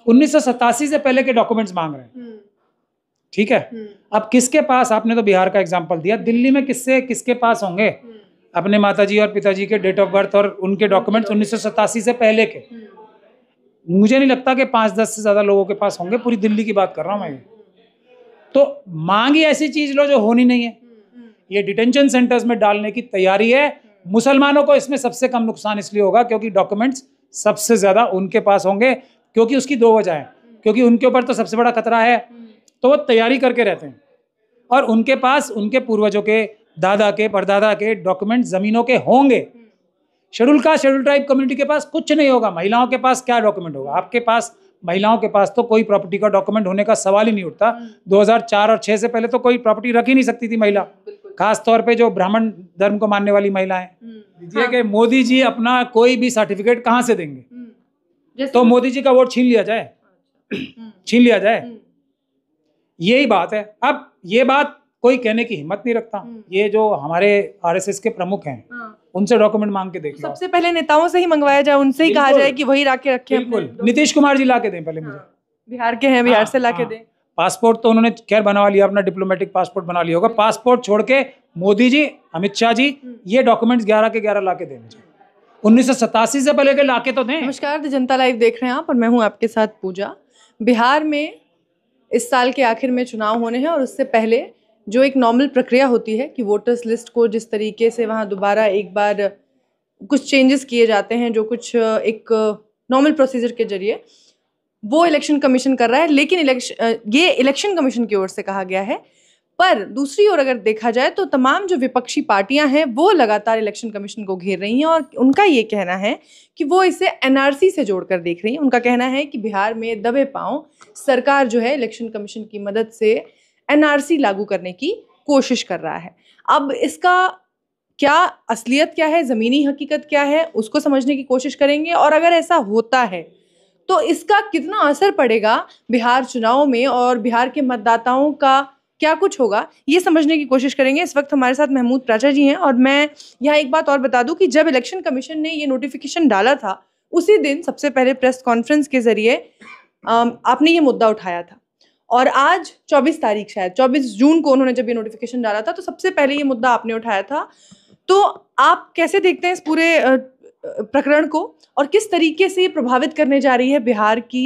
1987 से पहले के डॉक्यूमेंट्स मांग रहे हैं। ठीक है, अब किसके पास, आपने तो बिहार का एग्जांपल दिया, दिल्ली में किसके पास होंगे अपने माताजी और पिताजी के डेट ऑफ बर्थ और उनके डॉक्यूमेंट्स 1987 से पहले के? मुझे नहीं लगता कि 5-10 से ज्यादा लोगों के पास होंगे, पूरी दिल्ली की बात कर रहा हूं मैं। तो मांग ही ऐसी चीज लो जो होनी नहीं है। ये डिटेंशन सेंटर्स में डालने की तैयारी है। मुसलमानों को इसमें सबसे कम नुकसान इसलिए होगा क्योंकि डॉक्यूमेंट्स सबसे ज्यादा उनके पास होंगे, क्योंकि उसकी दो वजह है, क्योंकि उनके ऊपर तो सबसे बड़ा खतरा है, तो वो तैयारी करके रहते हैं, और उनके पास उनके पूर्वजों के, दादा के, परदादा के डॉक्यूमेंट जमीनों के होंगे। Schedule caste, schedule tribe community के पास कुछ नहीं होगा। महिलाओं के पास क्या डॉक्यूमेंट होगा? आपके पास, महिलाओं के पास तो कोई प्रॉपर्टी का डॉक्यूमेंट होने का सवाल ही नहीं उठता। 2004 और 6 से पहले तो कोई प्रॉपर्टी रख ही नहीं सकती थी महिला, खास तौर पे जो ब्राह्मण धर्म को मानने वाली महिलाएं। दीजिए कि मोदी जी अपना कोई भी सर्टिफिकेट कहाँ से देंगे? तो मोदी जी का वोट छीन लिया जाए, छीन लिया जाए, यही बात है। अब ये बात कोई कहने की हिम्मत नहीं रखता। ये जो हमारे आरएसएस के प्रमुख हैं, उनसे डॉक्यूमेंट मांग के देख लो। सबसे पहले नेताओं से ही मंगवाया जाए, उनसे ही कहा जाए कि वही लाके रखें। बिल्कुल, नीतीश कुमार जी ला के दें पहले मुझे। बिहार के हैं, बिहार से लाके दें। पासपोर्ट तो उन्होंने खैर बनवा लिया, अपना डिप्लोमेटिक पासपोर्ट बना लिया होगा। पासपोर्ट छोड़ के मोदी जी, अमित शाह जी, ये डॉक्यूमेंट्स 11 के 11 लाके दें मुझे। 1987 से पहले के लाके तो दें। नमस्कार, द जनता लाइव देख रहे हैं आप, और मैं हूं आपके साथ पूजा। बिहार में इस साल के आखिर में चुनाव होने हैं, और उससे पहले जो एक नॉर्मल प्रक्रिया होती है कि वोटर्स लिस्ट को जिस तरीके से वहाँ दोबारा एक बार कुछ चेंजेस किए जाते हैं, जो कुछ एक नॉर्मल प्रोसीजर के जरिए, वो इलेक्शन कमीशन कर रहा है। लेकिन ये इलेक्शन कमीशन की ओर से कहा गया है। पर दूसरी ओर अगर देखा जाए तो तमाम जो विपक्षी पार्टियां हैं वो लगातार इलेक्शन कमीशन को घेर रही हैं, और उनका ये कहना है कि वो इसे एनआरसी से जोड़कर देख रही हैं। उनका कहना है कि बिहार में दबे पांव सरकार जो है इलेक्शन कमीशन की मदद से एनआरसी लागू करने की कोशिश कर रहा है। अब इसका क्या असलियत क्या है, ज़मीनी हकीकत क्या है, उसको समझने की कोशिश करेंगे। और अगर ऐसा होता है तो इसका कितना असर पड़ेगा बिहार चुनाव में, और बिहार के मतदाताओं का क्या कुछ होगा, ये समझने की कोशिश करेंगे। इस वक्त हमारे साथ महमूद प्राचा जी हैं। और मैं यहाँ एक बात और बता दूं कि जब इलेक्शन कमीशन ने ये नोटिफिकेशन डाला था, उसी दिन सबसे पहले प्रेस कॉन्फ्रेंस के जरिए आपने ये मुद्दा उठाया था। और आज 24 तारीख, शायद 24 जून को उन्होंने जब ये नोटिफिकेशन डाला था, तो सबसे पहले ये मुद्दा आपने उठाया था। तो आप कैसे देखते हैं इस पूरे प्रकरण को, और किस तरीके से ये प्रभावित करने जा रही है बिहार की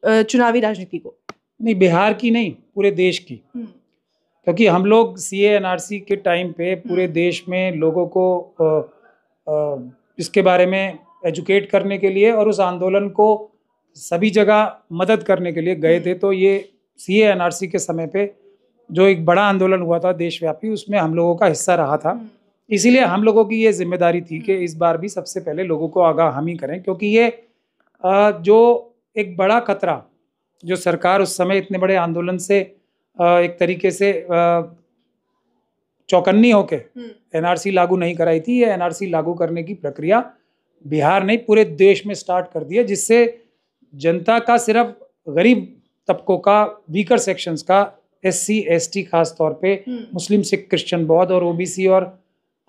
चुनावी राजनीति को? नहीं, बिहार की नहीं, पूरे देश की। क्योंकि हम लोग सीए एनआरसी के टाइम पे पूरे देश में लोगों को इसके बारे में एजुकेट करने के लिए और उस आंदोलन को सभी जगह मदद करने के लिए गए थे। तो ये सीए एनआरसी के समय पे जो एक बड़ा आंदोलन हुआ था देशव्यापी, उसमें हम लोगों का हिस्सा रहा था। इसीलिए हम लोगों की ये जिम्मेदारी थी कि इस बार भी सबसे पहले लोगों को आगाह हम ही करें, क्योंकि ये जो एक बड़ा खतरा जो सरकार उस समय इतने बड़े आंदोलन से एक तरीके से चौकन्नी होके एनआरसी लागू नहीं कराई थी, ये एनआरसी लागू करने की प्रक्रिया बिहार ने पूरे देश में स्टार्ट कर दी है, जिससे जनता का, सिर्फ गरीब तबकों का, वीकर सेक्शंस का, एससी एसटी खास तौर पे, मुस्लिम सिख क्रिश्चियन बौद्ध और ओबीसी और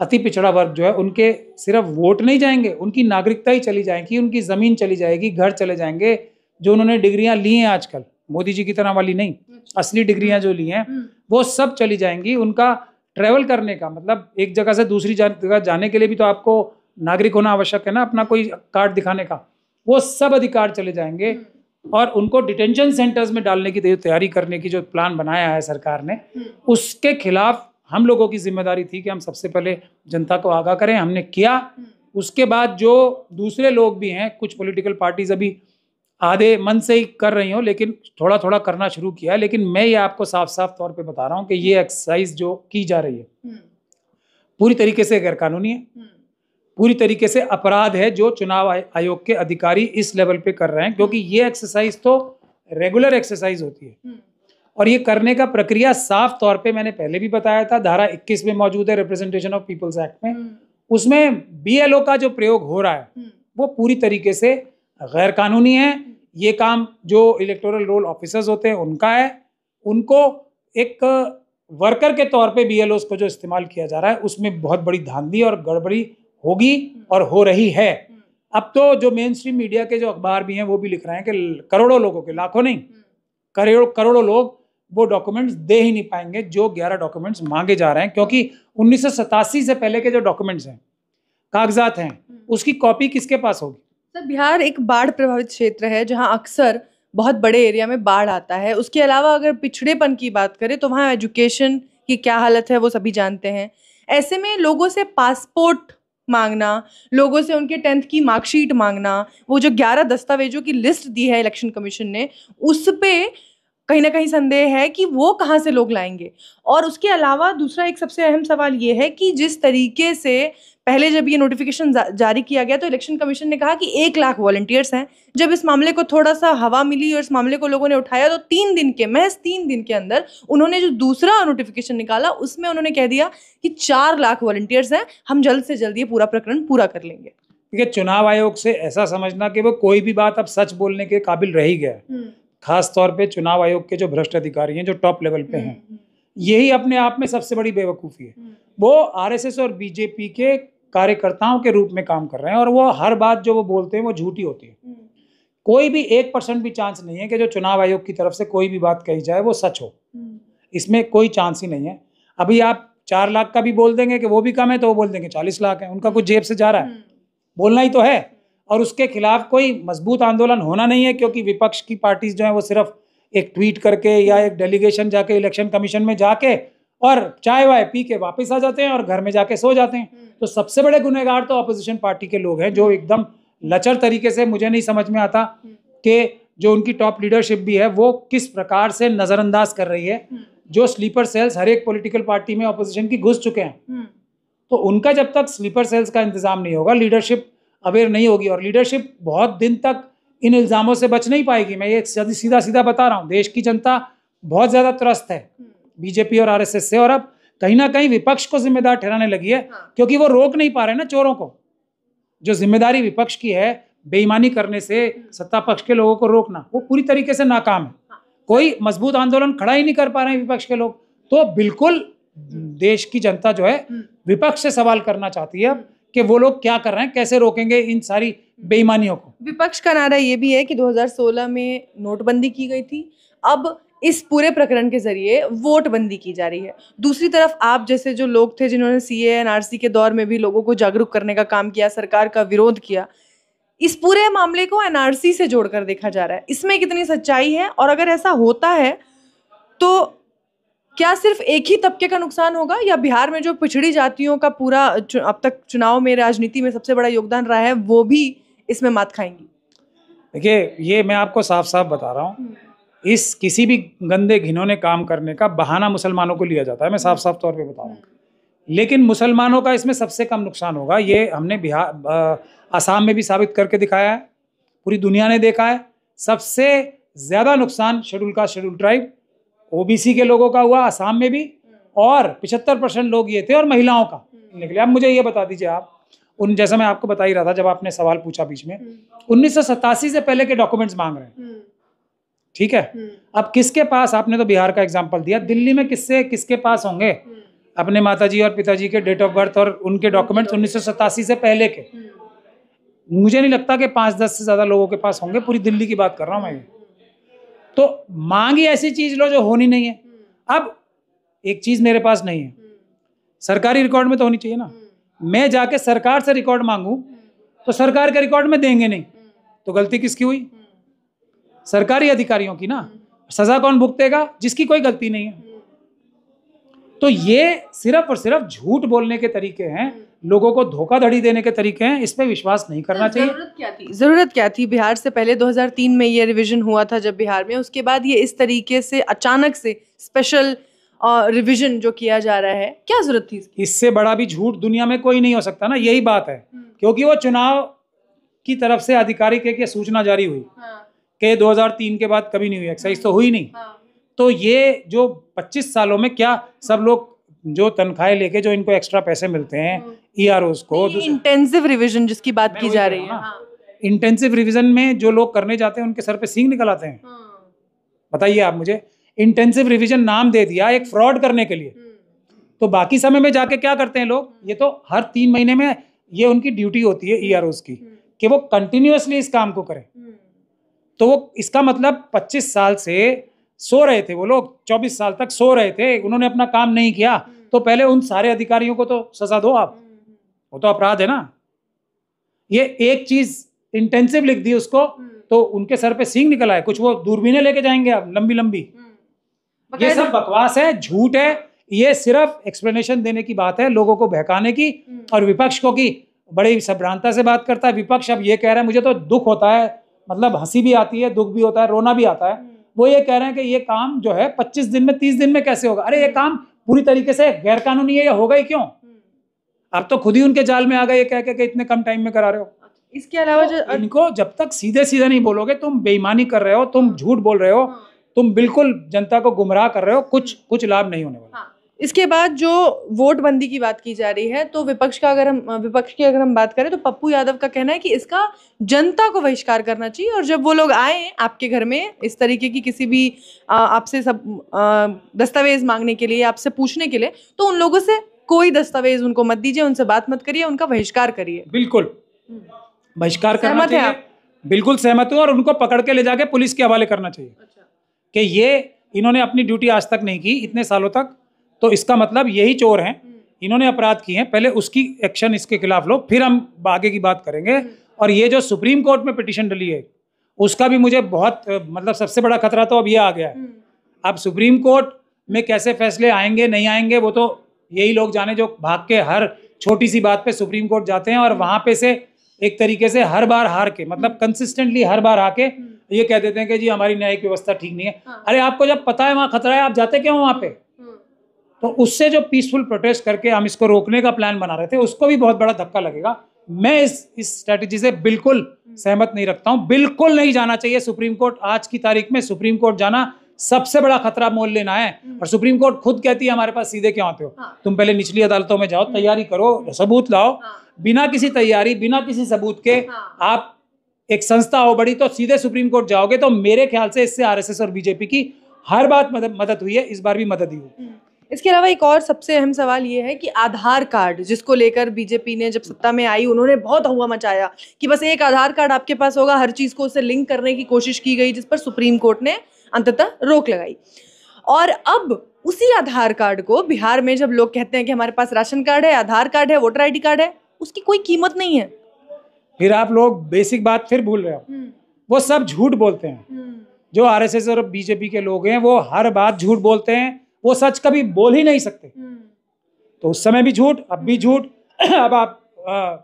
अति पिछड़ा वर्ग जो है, उनके सिर्फ वोट नहीं जाएंगे, उनकी नागरिकता ही चली जाएगी, उनकी ज़मीन चली जाएगी, घर चले जाएंगे। जो उन्होंने डिग्रियां ली हैं आजकल, मोदी जी की तरह वाली नहीं, असली डिग्रियां जो ली हैं वो सब चली जाएंगी। उनका ट्रैवल करने का मतलब, एक जगह से दूसरी जगह जाने के लिए भी तो आपको नागरिक होना आवश्यक है ना, अपना कोई कार्ड दिखाने का, वो सब अधिकार चले जाएंगे। और उनको डिटेंशन सेंटर्स में डालने की तैयारी करने की जो प्लान बनाया है सरकार ने, उसके खिलाफ हम लोगों की जिम्मेदारी थी कि हम सबसे पहले जनता को आगाह करें। हमने किया। उसके बाद जो दूसरे लोग भी हैं, कुछ पॉलिटिकल पार्टीज अभी आधे मन से ही कर रही हो, लेकिन थोड़ा थोड़ा करना शुरू किया है। लेकिन मैं ये आपको साफ साफ तौर पे बता रहा हूँ कि ये एक्सरसाइज जो की जा रही है पूरी तरीके से गैरकानूनी है, पूरी तरीके से अपराध है जो चुनाव आयोग के अधिकारी इस लेवल पे कर रहे हैं। क्योंकि ये एक्सरसाइज तो रेगुलर एक्सरसाइज होती है, और ये करने का प्रक्रिया साफ तौर पे मैंने पहले भी बताया था, धारा 21 में मौजूद है, रिप्रेजेंटेशन ऑफ पीपल्स एक्ट में। उसमें बीएलओ का जो प्रयोग हो रहा है वो पूरी तरीके से गैर कानूनी है। ये काम जो इलेक्टोरल रोल ऑफिसर्स होते हैं उनका है, उनको एक वर्कर के तौर पे बीएलओ को जो इस्तेमाल किया जा रहा है, उसमें बहुत बड़ी धांधली और गड़बड़ी होगी और हो रही है। अब तो जो मेन स्ट्रीम मीडिया के जो अखबार भी हैं वो भी लिख रहे हैं कि करोड़ों लोगों के, लाखों नहीं, करोड़ों लोग वो डॉक्यूमेंट्स दे ही नहीं पाएंगे जो 11 डॉक्यूमेंट्स मांगे जा रहे हैं, क्योंकि 1987 से पहले के जो डॉक्यूमेंट्स हैं, कागजात हैं, उसकी कॉपी किसके पास होगी? सर, बिहार एक बाढ़ प्रभावित क्षेत्र है जहां अक्सर बहुत बड़े एरिया में बाढ़ आता है। उसके अलावा अगर पिछड़ेपन की बात करें तो वहाँ एजुकेशन की क्या हालत है वो सभी जानते हैं। ऐसे में लोगों से पासपोर्ट मांगना, लोगों से उनके 10th की मार्कशीट मांगना, वो जो 11 दस्तावेजों की लिस्ट दी है इलेक्शन कमीशन ने, उस पे कहीं ना कहीं संदेह है कि वो कहाँ से लोग लाएंगे। और उसके अलावा दूसरा एक सबसे अहम सवाल ये है कि जिस तरीके से पहले जब ये नोटिफिकेशन जारी किया गया तो इलेक्शन कमीशन ने कहा कि 1 लाख वॉलंटियर्स हैं। जब इस मामले को थोड़ा सा हवा मिली और इस मामले को लोगों ने उठाया तो महज 3 दिन के अंदर उन्होंने जो दूसरा नोटिफिकेशन निकाला उसमें उन्होंने कह दिया कि 4 लाख वॉलंटियर्स हैं, हम जल्द से जल्द ये पूरा प्रकरण पूरा कर लेंगे। ठीक है, चुनाव आयोग से ऐसा समझना कि वो कोई भी बात अब सच बोलने के काबिल रह ही गया है। खास तौर पे चुनाव आयोग के जो भ्रष्ट अधिकारी हैं, जो टॉप लेवल पे हैं, यही अपने आप में सबसे बड़ी बेवकूफ़ी है। वो आरएसएस और बीजेपी के कार्यकर्ताओं के रूप में काम कर रहे हैं और वो हर बात जो वो बोलते हैं वो झूठी होती है। कोई भी 1% भी चांस नहीं है कि जो चुनाव आयोग की तरफ से कोई भी बात कही जाए वो सच हो, इसमें कोई चांस ही नहीं है। अभी आप 4 लाख का भी बोल देंगे कि वो भी कम है तो वो बोल देंगे 40 लाख है, उनका कुछ जेब से जा रहा है, बोलना ही तो है। और उसके खिलाफ कोई मजबूत आंदोलन होना नहीं है, क्योंकि विपक्ष की पार्टीज जो है वो सिर्फ एक ट्वीट करके या एक डेलीगेशन जाके इलेक्शन कमीशन में जाके और चाय वाय पी के वापस आ जाते हैं और घर में जाके सो जाते हैं। तो सबसे बड़े गुनहगार तो अपोजिशन पार्टी के लोग हैं, जो एकदम लचर तरीके से, मुझे नहीं समझ में आता कि जो उनकी टॉप लीडरशिप भी है वो किस प्रकार से नज़रअंदाज कर रही है। जो स्लीपर सेल्स हर एक पॉलिटिकल पार्टी में अपोजिशन की घुस चुके हैं, तो उनका जब तक स्लीपर सेल्स का इंतजाम नहीं होगा, लीडरशिप अवेयर नहीं होगी और लीडरशिप बहुत दिन तक इन इल्ज़ामों से बच नहीं पाएगी। मैं ये सीधा बता रहा हूँ, देश की जनता बहुत ज़्यादा त्रस्त है बीजेपी और आरएसएस से, और अब कहीं ना कहीं विपक्ष को जिम्मेदार ठहराने लगी है, क्योंकि वो रोक नहीं पा रहे ना चोरों को। जो जिम्मेदारी विपक्ष की है बेईमानी करने से सत्ता पक्ष के लोगों को रोकना, वो पूरी तरीके से नाकाम है। कोई मजबूत आंदोलन खड़ा ही नहीं कर पा रहे हैं विपक्ष के लोग। तो बिल्कुल देश की जनता जो है विपक्ष से सवाल करना चाहती है कि वो लोग क्या कर रहे हैं, कैसे रोकेंगे इन सारी बेईमानियों को। विपक्ष का नारा ये भी है कि 2016 में नोटबंदी की गई थी, अब इस पूरे प्रकरण के जरिए वोट बंदी की जा रही है। दूसरी तरफ आप जैसे जो लोग थे जिन्होंने सीए एनआरसी के दौर में भी लोगों को जागरूक करने का काम किया, सरकार का विरोध किया, इस पूरे मामले को एनआरसी से जोड़कर देखा जा रहा है। इसमें कितनी सच्चाई है, और अगर ऐसा होता है तो क्या सिर्फ एक ही तबके का नुकसान होगा, या बिहार में जो पिछड़ी जातियों का पूरा अब तक चुनाव में, राजनीति में सबसे बड़ा योगदान रहा है, वो भी इसमें मात खाएंगी? देखिए, ये मैं आपको साफ साफ बता रहा हूँ, इस किसी भी गंदे घिनौने काम करने का बहाना मुसलमानों को लिया जाता है, मैं साफ साफ तौर पे बता रहा हूँ। लेकिन मुसलमानों का इसमें सबसे कम नुकसान होगा, ये हमने बिहार आसाम में भी साबित करके दिखाया है, पूरी दुनिया ने देखा है। सबसे ज़्यादा नुकसान schedule caste schedule tribe OBC के लोगों का हुआ आसाम में भी, और 75% लोग ये थे, और महिलाओं का निकले। अब मुझे ये बता दीजिए आप, जैसा मैं आपको बता ही रहा था जब आपने सवाल पूछा बीच में, 1987 से पहले के डॉक्यूमेंट्स मांग रहे हैं, ठीक है। अब किसके पास, आपने तो बिहार का एग्जाम्पल दिया, दिल्ली में किसके पास होंगे अपने माताजी और पिताजी के डेट ऑफ बर्थ और उनके डॉक्यूमेंट्स 1987 से पहले के? मुझे नहीं लगता कि 5-10 से ज्यादा लोगों के पास होंगे, पूरी दिल्ली की बात कर रहा हूं मैं। तो मांगी ऐसी चीज लो जो होनी नहीं है। अब एक चीज मेरे पास नहीं है, सरकारी रिकॉर्ड में तो होनी चाहिए ना। मैं जाके सरकार से रिकॉर्ड मांगू तो सरकार के रिकॉर्ड में देंगे नहीं, तो गलती किसकी हुई? सरकारी अधिकारियों की ना। सजा कौन भुगतेगा? जिसकी कोई गलती नहीं है। तो ये सिर्फ और सिर्फ झूठ बोलने के तरीके हैं, लोगों को धोखाधड़ी देने के तरीके हैं, इस पे विश्वास नहीं करना चाहिए। जरूरत क्या थी? बिहार से पहले 2003 में ये रिवीजन हुआ था जब बिहार में, उसके बाद ये इस तरीके से अचानक से स्पेशल रिवीजन जो किया जा रहा है, क्या जरूरत थी? इससे बड़ा भी झूठ दुनिया में कोई नहीं हो सकता ना, यही बात है। क्योंकि वो चुनाव की तरफ से आधिकारिक एक सूचना जारी हुई कि 2003 के बाद कभी नहीं हुई, एक्साइज तो हुई नहीं। तो ये जो 25 सालों में क्या सब लोग जो तनख्वाहें लेके जो इनको एक्स्ट्रा पैसे मिलते हैं ईआरओस को, इंटेंसिव रिवीजन जिसकी बात की जा रही है, इंटेंसिव रिवीजन में जो लोग करने जाते हैं उनके सर पे सींग निकल आते हैं। बताइए आप मुझे, इंटेंसिव रिवीजन नाम दे दिया एक फ्रॉड करने के लिए, तो बाकी समय में जाके क्या करते हैं लोग? ये तो हर 3 महीने में ये उनकी ड्यूटी होती है ईआरओस की कि वो कंटिन्यूअसली इस काम को करें। तो वो इसका मतलब 25 साल से सो रहे थे वो लोग, 24 साल तक सो रहे थे, उन्होंने अपना काम नहीं किया, तो पहले उन सारे अधिकारियों को तो सजा दो आप, वो तो अपराध है ना। ये एक चीज इंटेंसिव लिख दी उसको तो उनके सर पे सींग निकल आए, कुछ वो दूरबीनें लेके जाएंगे अब लंबी लंबी। ये सब बकवास है, झूठ है, ये सिर्फ एक्सप्लेनेशन देने की बात है, लोगों को बहकाने की। और विपक्ष को की बड़ी सभ्रांता से बात करता है विपक्ष। अब ये कह रहा है, मुझे तो दुख होता है, मतलब हंसी भी आती है, दुख भी होता है, रोना भी आता है। वो ये कह रहे हैं कि ये काम जो है 25 दिन में 30 दिन में कैसे होगा। अरे ये काम पूरी तरीके से गैर कानूनी है, ये होगा ही क्यों? अब तो खुद ही उनके जाल में आ गए, ये कह के इतने कम टाइम में करा रहे हो। इसके अलावा तो इनको जब तक सीधे सीधे नहीं बोलोगे, तुम बेईमानी कर रहे हो, तुम झूठ बोल रहे हो, तुम बिल्कुल जनता को गुमराह कर रहे हो, कुछ लाभ नहीं होने वाला। इसके बाद जो वोट बंदी की बात की जा रही है, तो विपक्ष की अगर हम बात करें तो पप्पू यादव का कहना है कि इसका जनता को बहिष्कार करना चाहिए, और जब वो लोग आए आपके घर में इस तरीके की किसी भी आपसे सब दस्तावेज मांगने के लिए, आपसे पूछने के लिए, तो उन लोगों से कोई दस्तावेज उनको मत दीजिए, उनसे बात मत करिए, उनका बहिष्कार करिए। बिल्कुल बहिष्कार करना चाहिए, बिल्कुल सहमत हूँ। और उनको पकड़ के ले जाके पुलिस के हवाले करना चाहिए कि ये इन्होंने अपनी ड्यूटी आज तक नहीं की इतने सालों तक, तो इसका मतलब यही चोर हैं, इन्होंने अपराध किए हैं, पहले उसकी एक्शन इसके खिलाफ लो, फिर हम आगे की बात करेंगे। और ये जो सुप्रीम कोर्ट में पिटीशन डली है, उसका भी मुझे बहुत मतलब सबसे बड़ा खतरा तो अब ये आ गया है। अब सुप्रीम कोर्ट में कैसे फैसले आएंगे नहीं आएंगे, वो तो यही लोग जाने जो भाग के हर छोटी सी बात पे सुप्रीम कोर्ट जाते हैं और वहां पे से एक तरीके से हर बार हार के, मतलब कंसिस्टेंटली हर बार आके ये कह देते हैं कि जी हमारी न्यायिक व्यवस्था ठीक नहीं है। अरे आपको जब पता है वहां खतरा है, आप जाते क्यों वहां पे? तो उससे जो पीसफुल प्रोटेस्ट करके हम इसको रोकने का प्लान बना रहे थे, उसको भी बहुत बड़ा धक्का लगेगा। मैं इस स्ट्रेटेजी से बिल्कुल सहमत नहीं रखता हूं, बिल्कुल नहीं जाना चाहिए सुप्रीम कोर्ट। आज की तारीख में सुप्रीम कोर्ट जाना सबसे बड़ा खतरा मोल लेना है। और सुप्रीम कोर्ट खुद कहती है हमारे पास सीधे क्यों आते हो, तुम पहले निचली अदालतों में जाओ, तैयारी करो, सबूत लाओ। बिना किसी तैयारी, बिना किसी सबूत के आप एक संस्था हो बड़ी, तो सीधे सुप्रीम कोर्ट जाओगे। तो मेरे ख्याल से इससे आरएसएस और बीजेपी की हर बात मदद हुई है, इस बार भी मदद ही हुई। इसके अलावा एक और सबसे अहम सवाल ये है कि आधार कार्ड, जिसको लेकर बीजेपी ने जब सत्ता में आई उन्होंने बहुत हुआ मचाया कि बस एक आधार कार्ड आपके पास होगा, हर चीज को उससे लिंक करने की कोशिश की गई, जिस पर सुप्रीम कोर्ट ने अंततः रोक लगाई। और अब उसी आधार कार्ड को बिहार में जब लोग कहते हैं कि हमारे पास राशन कार्ड है, आधार कार्ड है, वोटर आईडी कार्ड है, उसकी कोई कीमत नहीं है। फिर आप लोग बेसिक बात फिर भूल रहे हो, वो सब झूठ बोलते हैं। जो आरएसएस और बीजेपी के लोग हैं वो हर बात झूठ बोलते हैं, वो सच कभी बोल ही नहीं सकते। तो उस समय भी झूठ, अब भी झूठ। अब आप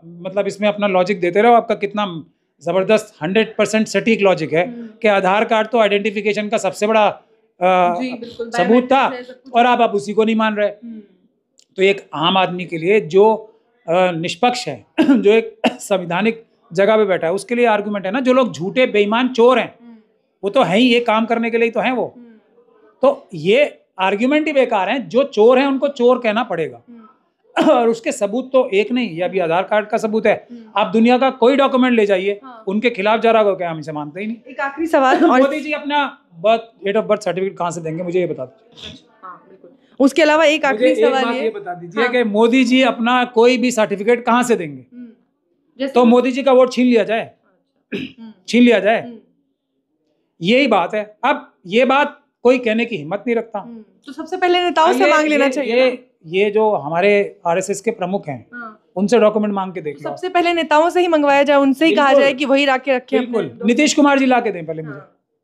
मतलब इसमें अपना लॉजिक देते रहो, आपका कितना जबरदस्त 100% सटीक लॉजिक है कि आधार कार्ड तो आइडेंटिफिकेशन का सबसे बड़ा सबूत था, और आप उसी को नहीं मान रहे। तो एक आम आदमी के लिए जो निष्पक्ष है, जो एक संवैधानिक जगह पे बैठा है, उसके लिए आर्गुमेंट है ना, जो लोग झूठे बेईमान चोर हैं वो तो है ही, ये काम करने के लिए तो हैं वो। तो ये आर्ग्यूमेंट ही बेकार हैं, जो चोर हैं उनको चोर कहना पड़ेगा। और उसके सबूत तो एक नहीं, ये अभी आधार कार्ड का सबूत है। आप दुनिया का कोई डॉक्यूमेंट ले जाइए, उनके खिलाफ जा रहा हो क्या, हम इसे मानते ही नहीं। एक आखिरी सवाल, मोदी जी अपना डेट ऑफ बर्थ सर्टिफिकेट कहाँ से देंगे, मुझे ये बता दीजिए। उसके अलावा एक आखिरी सवाल ये बता दीजिए कि मोदी जी अपना कोई भी सर्टिफिकेट कहाँ से देंगे? तो मोदी जी का वोट छीन लिया जाए, छीन लिया जाए, यही बात है। अब ये बात कोई कहने की हिम्मत नहीं रखता। तो सबसे पहले नेताओं से मांग लेना चाहिए। ये जो हमारे आरएसएस के प्रमुख हैं, उनसे डॉक्यूमेंट मांग के देख लो। सबसे पहले नेताओं से ही मंगवाया जाए, उनसे ही कहा जाए कि वही लाके रखे। बिल्कुल, नीतीश कुमार जी लाके दें पहले मुझे,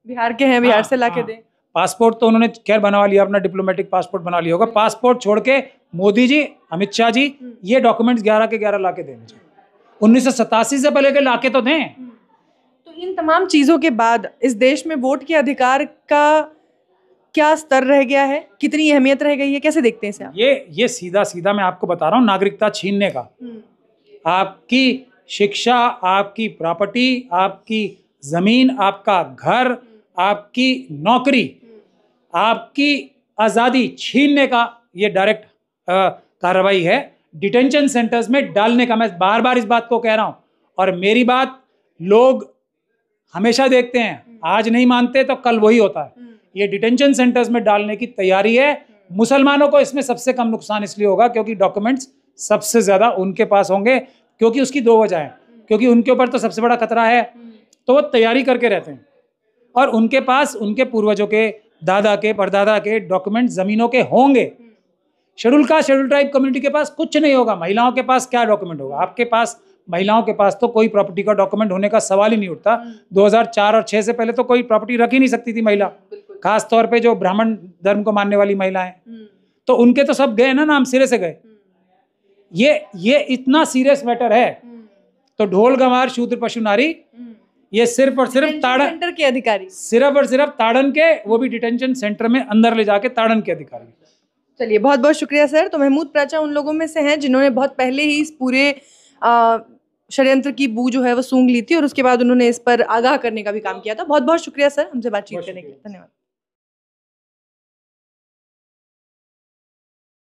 बिहार के हैं, बिहार से लाके दें। पासपोर्ट तो उन्होंने खैर बनवा लिया, अपना डिप्लोमेटिक पासपोर्ट बना लिया होगा। पासपोर्ट छोड़ के मोदी जी, अमित शाह जी, ये डॉक्यूमेंट्स 11 के 11 लाके दें मुझे। 1987 से पहले के लाके तो दें। तो इन तमाम चीजों के बाद इस देश में वोट के अधिकार का क्या स्तर रह गया है, कितनी अहमियत रह गई है, कैसे देखते हैं इसे आप? ये सीधा सीधा मैं आपको बता रहा हूँ, नागरिकता छीनने का। आपकी शिक्षा, आपकी प्रॉपर्टी, आपकी जमीन, आपका घर, आपकी नौकरी, आपकी आज़ादी छीनने का ये डायरेक्ट कार्रवाई है, डिटेंशन सेंटर्स में डालने का। मैं बार बार इस बात को कह रहा हूँ, और मेरी बात लोग हमेशा देखते हैं, आज नहीं मानते तो कल वही होता है। ये डिटेंशन सेंटर्स में डालने की तैयारी है। मुसलमानों को इसमें सबसे कम नुकसान इसलिए होगा क्योंकि डॉक्यूमेंट्स सबसे ज्यादा उनके पास होंगे, क्योंकि उसकी दो वजह है। क्योंकि उनके ऊपर तो सबसे बड़ा खतरा है, तो वो तैयारी करके रहते हैं। और उनके पास उनके पूर्वजों के, दादा के, परदादा के डॉक्यूमेंट जमीनों के होंगे। Schedule caste, schedule tribe community के पास कुछ नहीं होगा। महिलाओं के पास क्या डॉक्यूमेंट होगा? आपके पास, महिलाओं के पास तो कोई प्रॉपर्टी का डॉक्यूमेंट होने का सवाल ही नहीं उठता। 2004 और 6 से पहले तो कोई प्रॉपर्टी रख ही नहीं सकती थी महिला, खास तौर पे जो ब्राह्मण धर्म को मानने वाली महिलाएं, तो उनके तो सब गए ना, नाम सिरे से गए। ये इतना सीरियस मैटर है। तो ढोल गंवार शूद्र पशु नारी, ये सिर्फ और सिर्फ ताड़न सेंटर के अधिकारी, सिर्फ और सिर्फ ताड़न के, वो भी डिटेंशन सेंटर में अंदर ले जाके ताड़न के अधिकारी। चलिए, बहुत बहुत शुक्रिया सर। तो महमूद प्राचा उन लोगों में से हैं जिन्होंने बहुत पहले ही इस पूरे षड्यंत्र की बू जो है वो सूंघ ली थी और उसके बाद उन्होंने इस पर आगाह करने का भी काम किया था। बहुत बहुत शुक्रिया सर हमसे बातचीत करने के लिए। धन्यवाद।